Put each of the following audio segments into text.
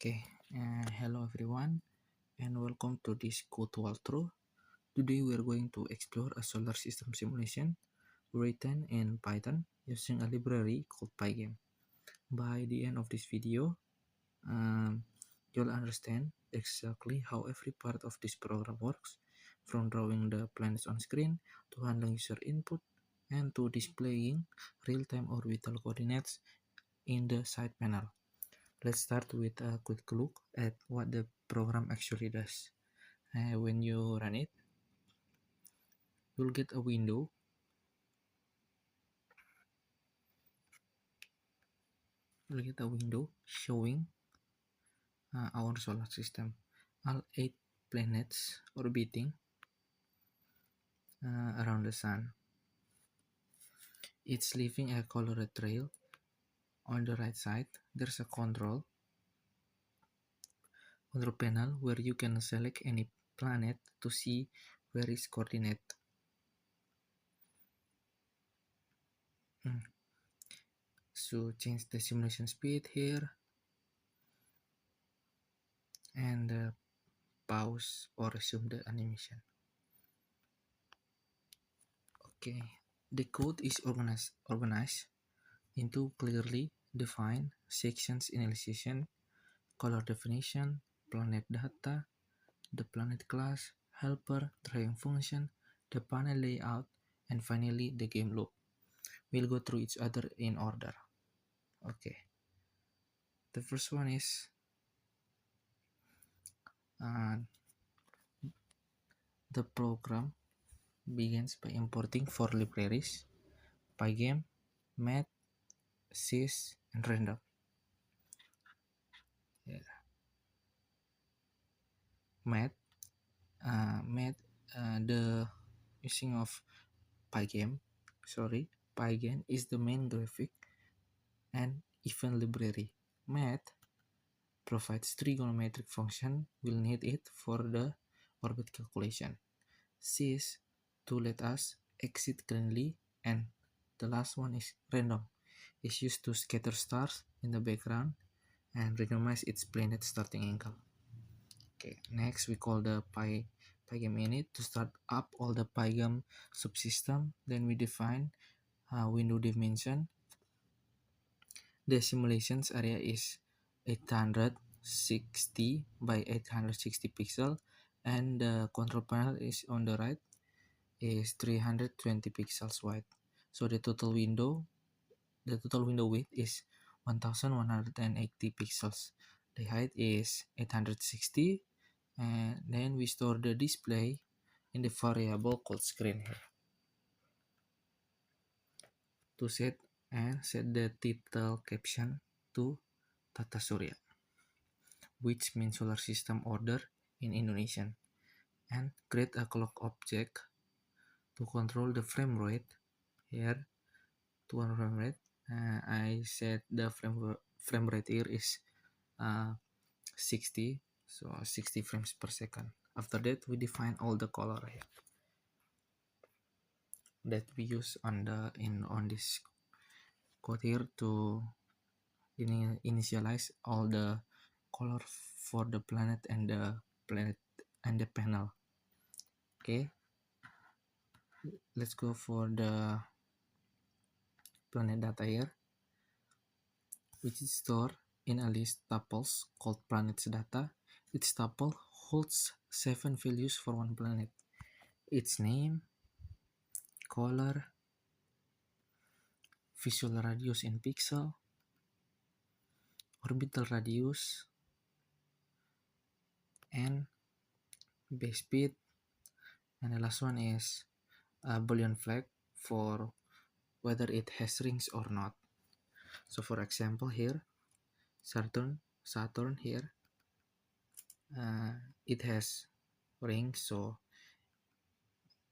Okay, hello everyone, and welcome to this code walkthrough. Today we are going to explore a solar system simulation written in Python using a library called Pygame. By the end of this video, you'll understand exactly how every part of this program works, from drawing the planets on screen to handling user input and to displaying real-time orbital coordinates in the side panel. Let's start with a quick look at what the program actually does. When you run it, you'll get a window. Showing our solar system, all 8 planets orbiting around the sun, each leaving a colored trail. On the right side, there's a control panel where you can select any planet to see where its coordinate. So change the simulation speed here and pause or resume the animation. Okay, the code is organized into clearly defined sections: initialization, color definition, planet data, the planet class, helper, drawing function, the panel layout, and finally the game loop. We'll go through each other in order. Okay, the first one is the program begins by importing 4 libraries: Pygame, Math, Sys, and Random. Yeah. Math, the using of Pygame is the main graphic and event library. Math provides trigonometric function. We'll need it for the orbit calculation. Sys to let us exit cleanly, and the last one is Random. It's used to scatter stars in the background and randomize its planet starting angle. Okay, next we call the Pygame init to start up all the Pygame subsystem. Then we define window dimension. The simulations area is 860 by 860 pixel, and the control panel is on the right is 320 pixels wide. So the total window width is 1180 pixels. The height is 860, and then we store the display in the variable called screen here. To set the title caption to Tata Surya, which means solar system order in Indonesian, and create a clock object to control the frame rate here. To control frame rate, I set the frame rate here is 60, so 60 frames per second. After that, we define all the color here that we use on this code here to initialize all the color for the planet and the panel. Okay, let's go for the planet data here, which is stored in a list tuples called planets data. Each tuple holds 7 values for one planet: its name, color, visual radius in pixel, orbital radius, and base speed, and the last one is a Boolean flag for whether it has rings or not. So for example here, Saturn here, it has rings, so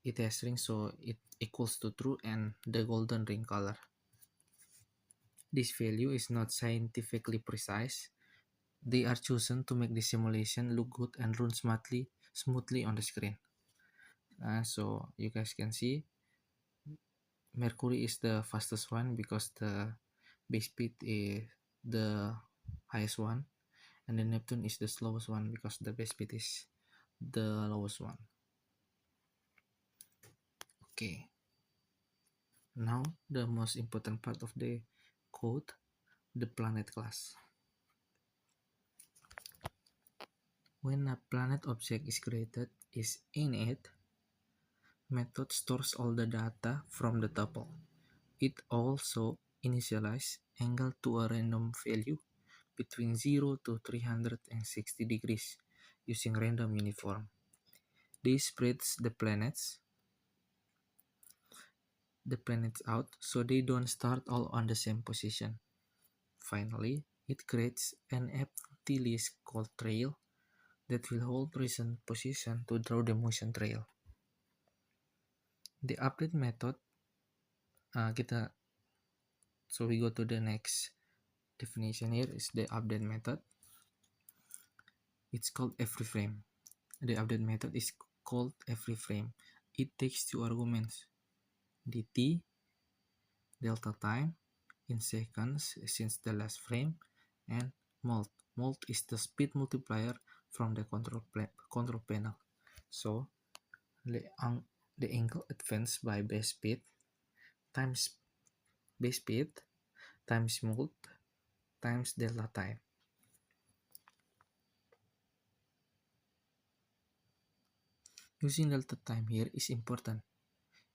it equals to true and the golden ring color. This value is not scientifically precise. They are chosen to make the simulation look good and run smoothly on the screen. So you guys can see Mercury is the fastest one because the base speed is the highest one, and then Neptune is the slowest one because the base speed is the lowest one. Okay, now the most important part of the code, the planet class. When a planet object is created is init, method stores all the data from the tuple. It also initializes angle to a random value between 0 to 360 degrees using random uniform. This spreads the planets out so they don't start all on the same position. Finally, it creates an empty list called trail that will hold recent position to draw the motion trail. The update method, kita so we go to the next definition. Here is the update method. It's called every frame. The update method is called every frame. It takes two arguments, dt, delta time in seconds since the last frame, and molt. Molt is the speed multiplier from the control panel. So the angle advanced by base speed times base speed times molt times delta time. Using delta time here is important.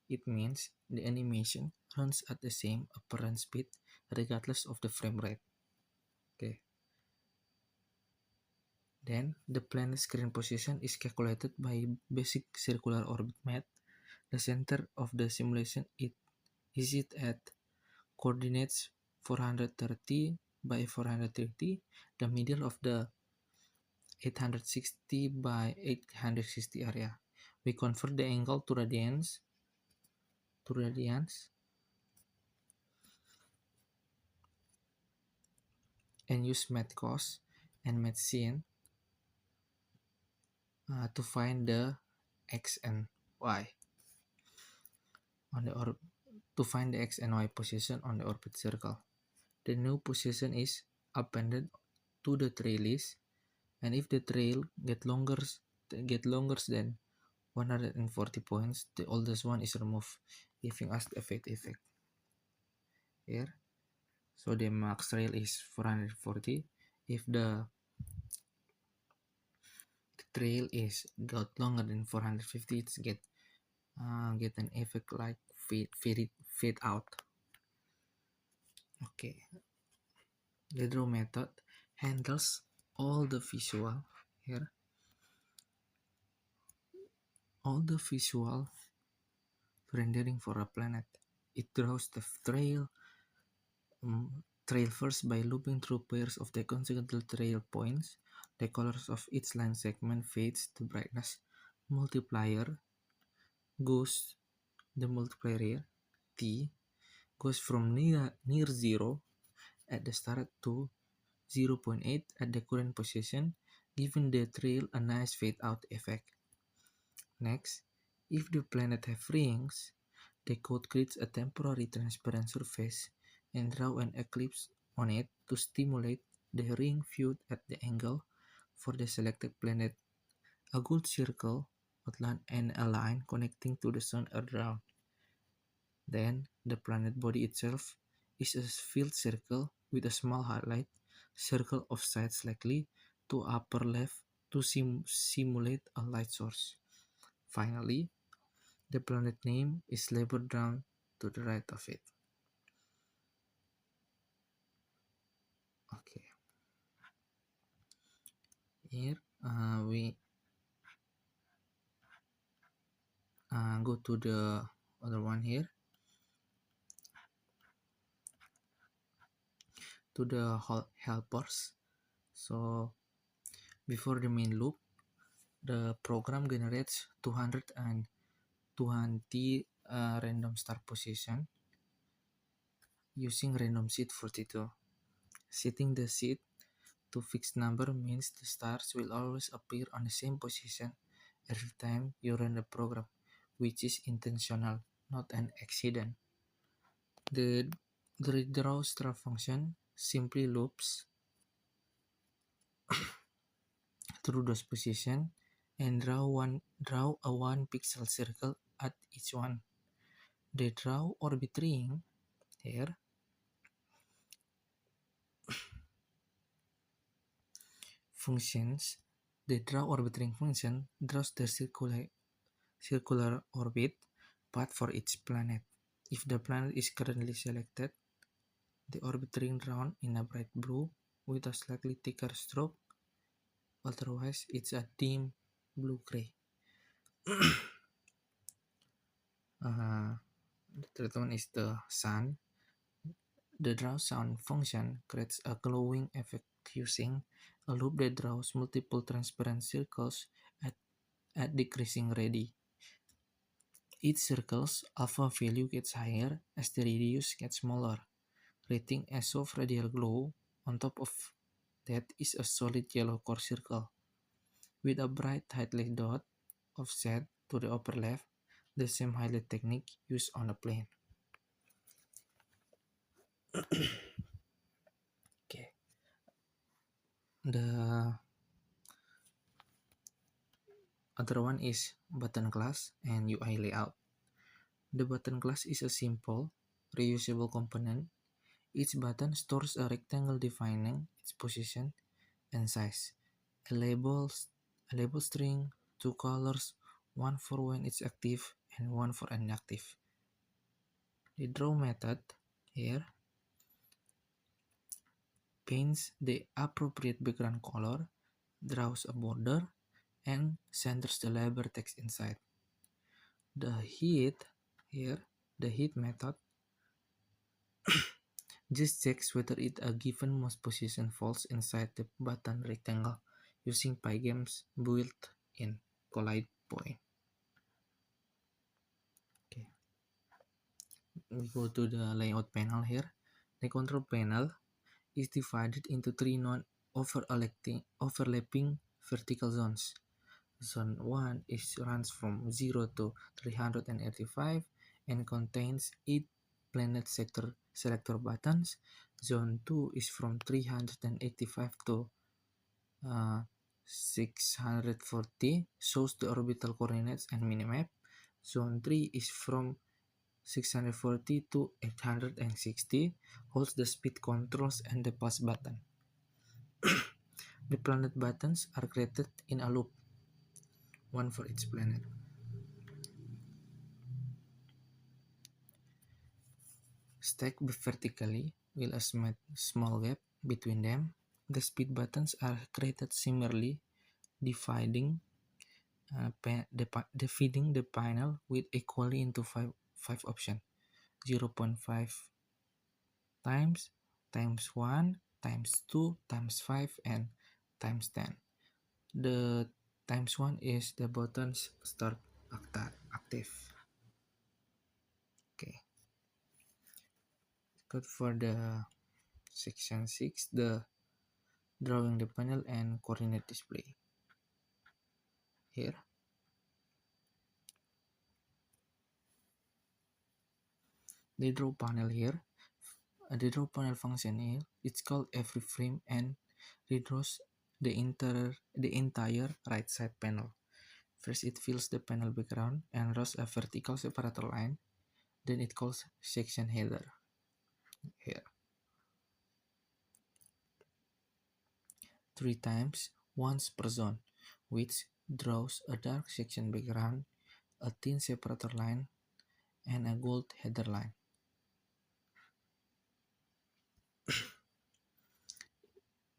It means the animation runs at the same apparent speed regardless of the frame rate. Okay. Then the planet's current position is calculated by basic circular orbit method. The center of the simulation is it at coordinates 430 by 430, the middle of the 860 by 860 area. We convert the angle to radians and use math cos and math sin to find the x and y on the to find the x and y position on the orbit circle. The new position is appended to the trail list, and if the trail get longer than 140 points, the oldest one is removed, giving us the fade effect here. So the max trail is 440. If the trail is got longer than 450, it's get an effect like fade out. Okay, the draw method handles all the visual here, all the visual rendering for a planet. It draws the trail first by looping through pairs of the consequential trail points. The colors of each line segment fades. The brightness multiplier goes the multiplier here, T, goes from near 0 at the start to 0.8 at the current position, giving the trail a nice fade out effect. Next, if the planet have rings, the code creates a temporary transparent surface and draw an ellipse on it to stimulate the ring viewed at the angle for the selected planet. A good circle outline and a line connecting to the sun are drawn. Then the planet body itself is a filled circle with a small highlight circle of sides slightly to upper left to simulate a light source. Finally, the planet name is labeled down to the right of it. Okay. Here we go to the other one here, to the helpers. So before the main loop, the program generates 220 random star position using random seed 42. Setting the seed to fixed number means the stars will always appear on the same position every time you run the program, which is intentional, not an accident. The redraw star function simply loops through those positions and draw a one pixel circle at each one. They draw orbit ring here. Functions. The draw orbit ring function draws the circular orbit path for each planet. If the planet is currently selected, the orbit ring drawn in a bright blue with a slightly thicker stroke, otherwise it's a dim blue-gray. The third one is the sun. The draw sound function creates a glowing effect using a loop that draws multiple transparent circles at decreasing radii. Each circle's alpha value gets higher as the radius gets smaller, creating a soft radial glow. On top of that is a solid yellow core circle, with a bright highlight dot offset to the upper left, the same highlight technique used on a plane. Okay. The other one is button class and UI layout. The button class is a simple, reusable component. Each button stores a rectangle defining its position and size, a label string, two colors, one for when it's active and one for inactive. The draw method here paints the appropriate background color, draws a border, and centers the label text inside. The heat here, the heat method just checks whether a given mouse position falls inside the button rectangle using Pygame's built-in collide point. Okay, we go to the layout panel here. The control panel is divided into three non-overlapping vertical zones. Zone 1 runs from 0 to 385 and contains 8 planet sector selector buttons. Zone 2 is from 385 to 640, shows the orbital coordinates and minimap. Zone 3 is from 640 to 860, holds the speed controls and the pause button. The planet buttons are created in a loop, one for each planet. Stacked vertically with a small gap between them, the speed buttons are created similarly, dividing the panel with equally into five options: 0.5 times, times 1, times 2, times 5, and times 10. The times 1 is the buttons start active. Okay. Good for the section 6, the drawing the panel and coordinate display. Here, the draw panel here. The draw panel function here, it's called every frame and redraws the entire right side panel. First, it fills the panel background and draws a vertical separator line. Then it calls section header here. 3 times, once per zone, which draws a dark section background, a thin separator line, and a gold header line.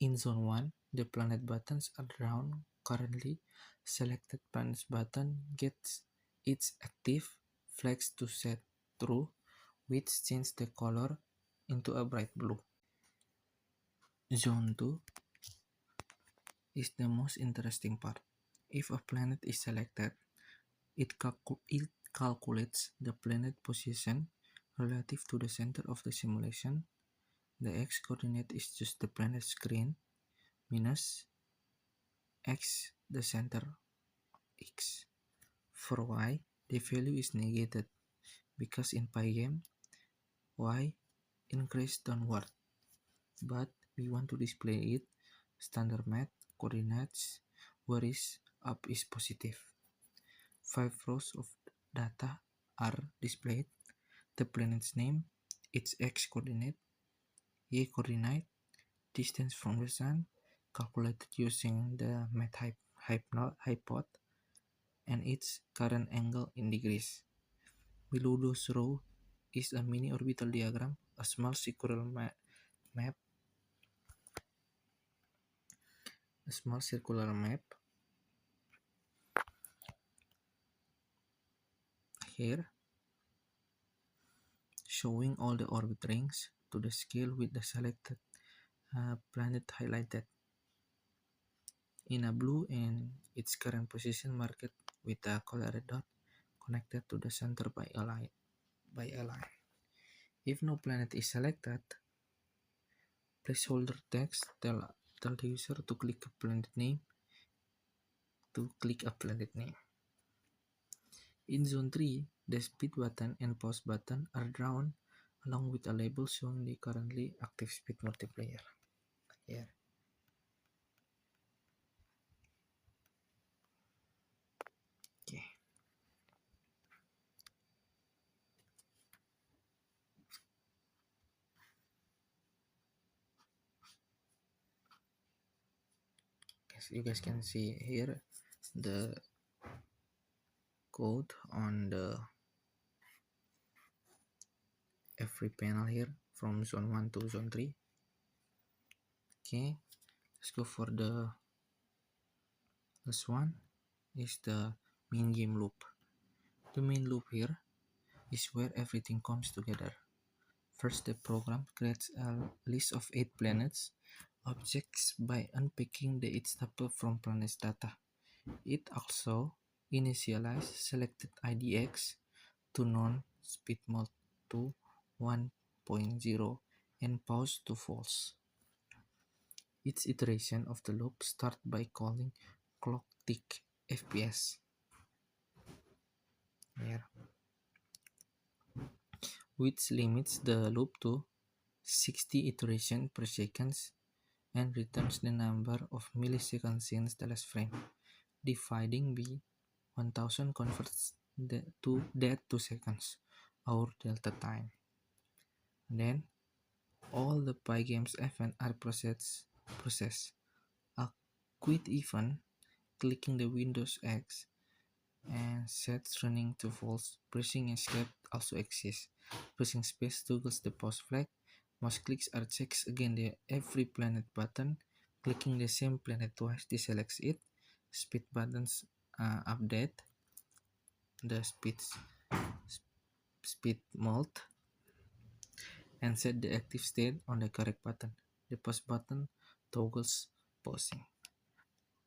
In zone 1, the planet buttons are drawn. Currently selected planet's button gets its active flags to set true, which changes the color into a bright blue. Zone 2 is the most interesting part. If a planet is selected, it calculates the planet position relative to the center of the simulation. The x-coordinate is just the planet screen minus x, the center x. For y, the value is negated because in Pygame, y increased downward, but we want to display it standard math coordinates where is up is positive. 5 rows of data are displayed: the planet's name, its x coordinate, y coordinate, distance from the sun, calculated using the hypod, and its current angle in degrees. Below those rows is a mini orbital diagram, a small map, a small circular map here showing all the orbit rings to the scale with the selected planet highlighted in a blue and its current position marked with a colored dot connected to the center by a line. If no planet is selected, placeholder text tell the user to click a planet name. In Zone 3, the speed button and pause button are drawn along with a label showing the currently active speed multiplier. Here. Okay. You guys can see here the code on the every panel here from zone 1 to zone 3. Okay, let's go for the last one is the main game loop. The main loop here is where everything comes together. First, the program creates a list of 8 planets objects by unpacking the each tuple from planet's data. It also initializes selected IDX to none, speed mode to 1.0, and pause to false. Each iteration of the loop starts by calling clock tick FPS. Here. Which limits the loop to 60 iterations per second and returns the number of milliseconds since the last frame. Dividing by 1000 converts that to seconds, or delta time. Then, all the Pygame's events are processed. A quit event, clicking the Windows X and sets running to false. Pressing escape also exists. Pressing space toggles the pause flag. Mouse clicks are checked against the every planet button. Clicking the same planet twice deselects it. Speed buttons update the speed mode and set the active state on the correct button. The pause button toggles pausing.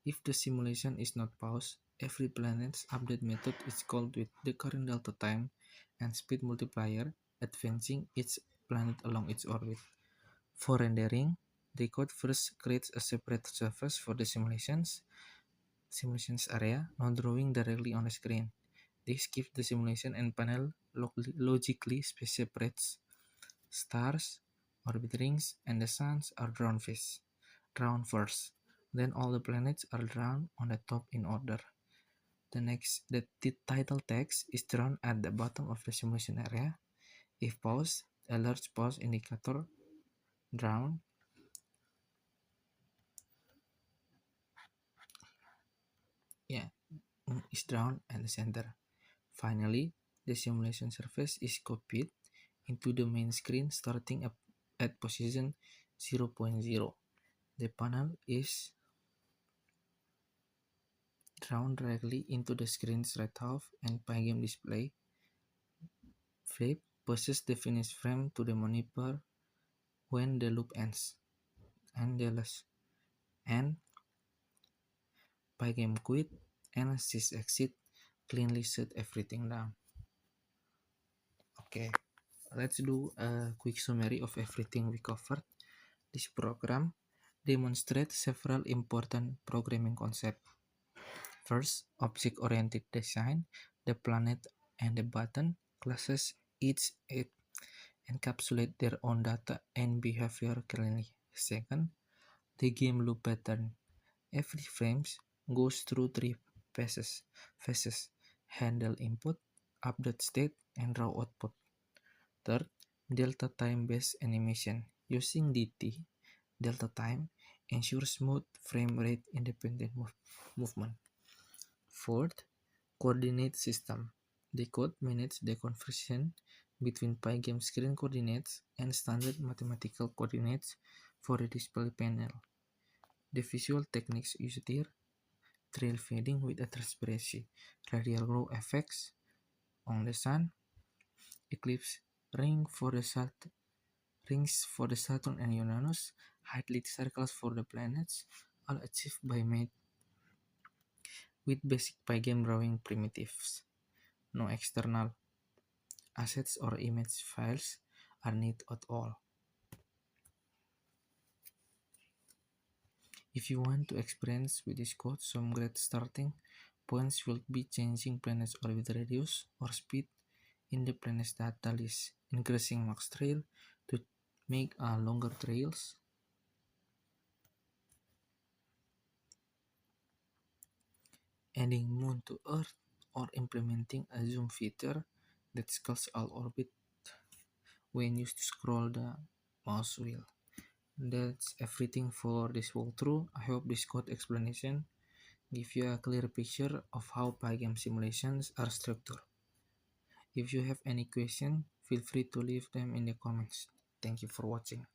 If the simulation is not paused, every planet's update method is called with the current delta time and speed multiplier, advancing each planet along its orbit. For rendering, the code first creates a separate surface for the simulations area, not drawing directly on the screen. This gives the simulation and panel logically separates. Stars, orbit rings, and the suns are drawn first. Then all the planets are drawn on the top in order. The title text is drawn at the bottom of the simulation area. If paused, a large pause indicator drawn is drawn at the center. Finally, the simulation surface is copied into the main screen starting at position 0.0. The panel is drawn directly into the screen's right half and Pygame display flip pushes the finish frame to the monitor when the loop ends. And Pygame quit and sys exit cleanly shut everything down. Okay, let's do a quick summary of everything we covered. This program demonstrates several important programming concepts. First, object-oriented design. The planet and the button classes each encapsulate their own data and behavior cleanly. Second, the game loop pattern. Every frame goes through three phases. Phases handle input, update state, and raw output. Third, delta time-based animation. Using DT, delta time ensures smooth frame rate independent movement. Fourth, coordinate system. The code manages the conversion between Pygame screen coordinates and standard mathematical coordinates for the display panel. The visual techniques used here: trail fading with a transparency, radial glow effects on the sun, eclipse rings for the Saturn and Uranus, highlight circles for the planets, all achieved by made with basic Pygame drawing primitives. No external assets or image files are needed at all. If you want to experience with this code, some great starting points will be changing planet's orbit radius or speed in the planet's data list, increasing max trail to make longer trails, adding moon to Earth, or implementing a zoom feature that scales all orbit when used to scroll the mouse wheel. That's everything for this walkthrough. I hope this code explanation give you a clear picture of how Pygame simulations are structured. If you have any question, feel free to leave them in the comments. Thank you for watching.